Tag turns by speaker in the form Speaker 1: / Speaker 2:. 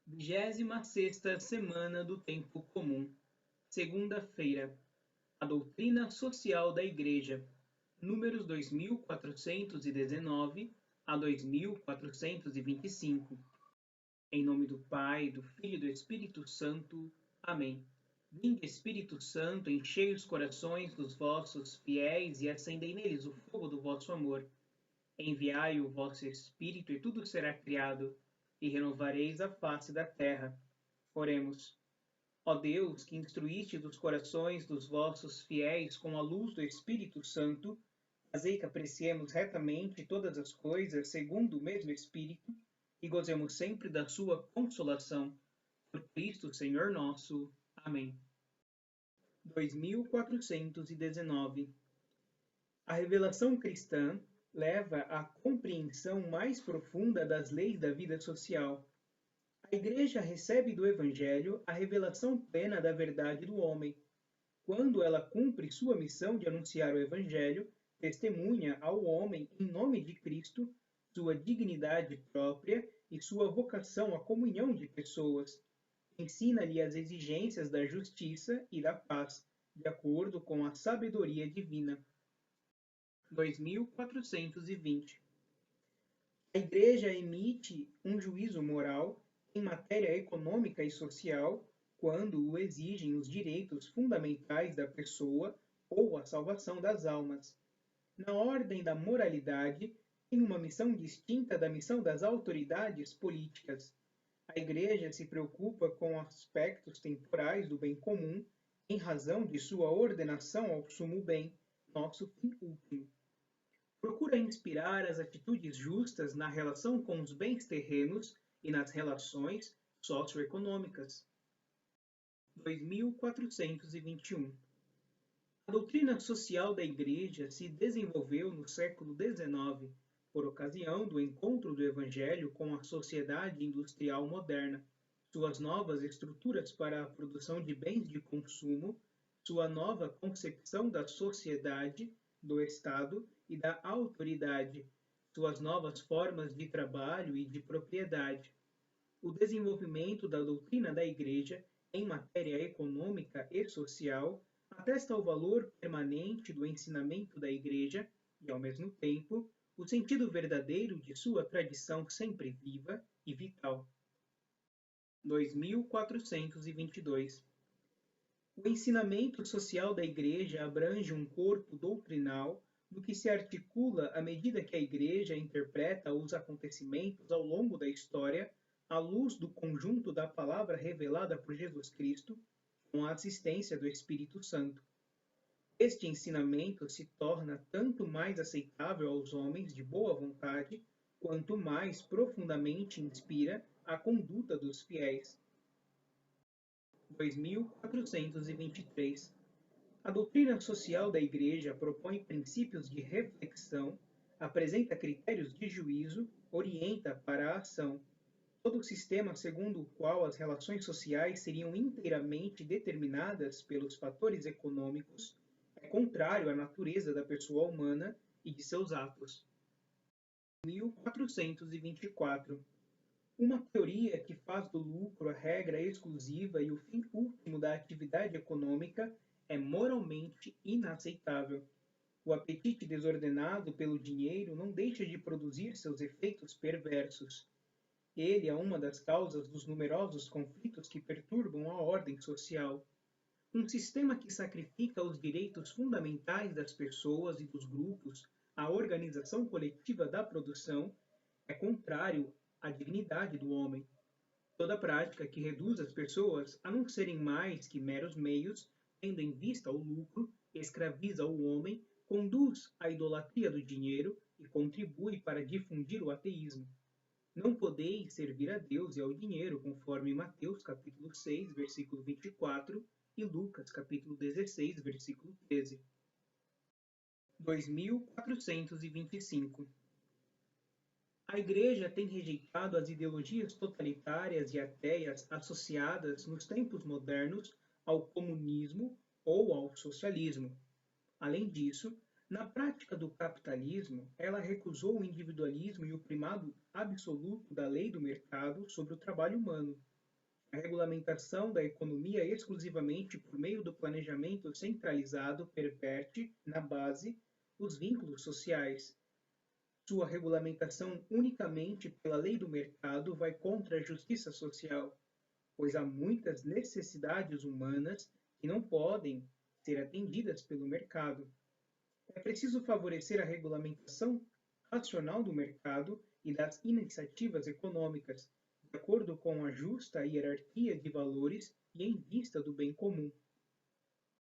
Speaker 1: 26ª semana do Tempo Comum, segunda-feira. A doutrina social da Igreja, números 2419 a 2425. Em nome do Pai, do Filho e do Espírito Santo. Amém. Vinde, Espírito Santo, enchei os corações dos vossos fiéis e acendei neles o fogo do vosso amor. Enviai o vosso Espírito e tudo será criado, e renovareis a face da terra. Oremos. Ó Deus, que instruíste os corações dos vossos fiéis com a luz do Espírito Santo, fazei que apreciemos retamente todas as coisas segundo o mesmo Espírito e gozemos sempre da sua consolação. Por Cristo, Senhor nosso. Amém. 2419. A revelação cristã leva à compreensão mais profunda das leis da vida social. A Igreja recebe do Evangelho a revelação plena da verdade do homem. Quando ela cumpre sua missão de anunciar o Evangelho, testemunha ao homem, em nome de Cristo, sua dignidade própria e sua vocação à comunhão de pessoas. Ensina-lhe as exigências da justiça e da paz, de acordo com a sabedoria divina. 2420. A Igreja emite um juízo moral em matéria econômica e social quando o exigem os direitos fundamentais da pessoa ou a salvação das almas. Na ordem da moralidade, tem uma missão distinta da missão das autoridades políticas. A Igreja se preocupa com aspectos temporais do bem comum em razão de sua ordenação ao sumo bem, nosso fim último. Procura inspirar as atitudes justas na relação com os bens terrenos e nas relações socioeconômicas. 2421. A doutrina social da Igreja se desenvolveu no século XIX, por ocasião do encontro do Evangelho com a sociedade industrial moderna, suas novas estruturas para a produção de bens de consumo, sua nova concepção da sociedade, do Estado e da autoridade, suas novas formas de trabalho e de propriedade. O desenvolvimento da doutrina da Igreja em matéria econômica e social atesta o valor permanente do ensinamento da Igreja e, ao mesmo tempo, o sentido verdadeiro de sua tradição sempre viva e vital. 2422. O ensinamento social da Igreja abrange um corpo doutrinal no que se articula à medida que a Igreja interpreta os acontecimentos ao longo da história à luz do conjunto da palavra revelada por Jesus Cristo, com a assistência do Espírito Santo. Este ensinamento se torna tanto mais aceitável aos homens de boa vontade, quanto mais profundamente inspira a conduta dos fiéis. 2423. A doutrina social da Igreja propõe princípios de reflexão, apresenta critérios de juízo, orienta para a ação. Todo o sistema segundo o qual as relações sociais seriam inteiramente determinadas pelos fatores econômicos é contrário à natureza da pessoa humana e de seus atos. 1424. Uma teoria que faz do lucro a regra exclusiva e o fim último da atividade econômica é moralmente inaceitável. O apetite desordenado pelo dinheiro não deixa de produzir seus efeitos perversos. Ele é uma das causas dos numerosos conflitos que perturbam a ordem social. Um sistema que sacrifica os direitos fundamentais das pessoas e dos grupos à organização coletiva da produção é contrário à dignidade do homem. Toda prática que reduz as pessoas a não serem mais que meros meios, tendo em vista o lucro, escraviza o homem, conduz à idolatria do dinheiro e contribui para difundir o ateísmo. Não podeis servir a Deus e ao dinheiro, conforme Mateus capítulo 6, versículo 24 e Lucas capítulo 16, versículo 13. 2425. A Igreja tem rejeitado as ideologias totalitárias e ateias associadas nos tempos modernos ao comunismo ou ao socialismo. Além disso, na prática do capitalismo, ela recusou o individualismo e o primado absoluto da lei do mercado sobre o trabalho humano. A regulamentação da economia exclusivamente por meio do planejamento centralizado perverte, na base, os vínculos sociais. Sua regulamentação unicamente pela lei do mercado vai contra a justiça social, pois há muitas necessidades humanas que não podem ser atendidas pelo mercado. É preciso favorecer a regulamentação racional do mercado e das iniciativas econômicas, de acordo com a justa hierarquia de valores e em vista do bem comum.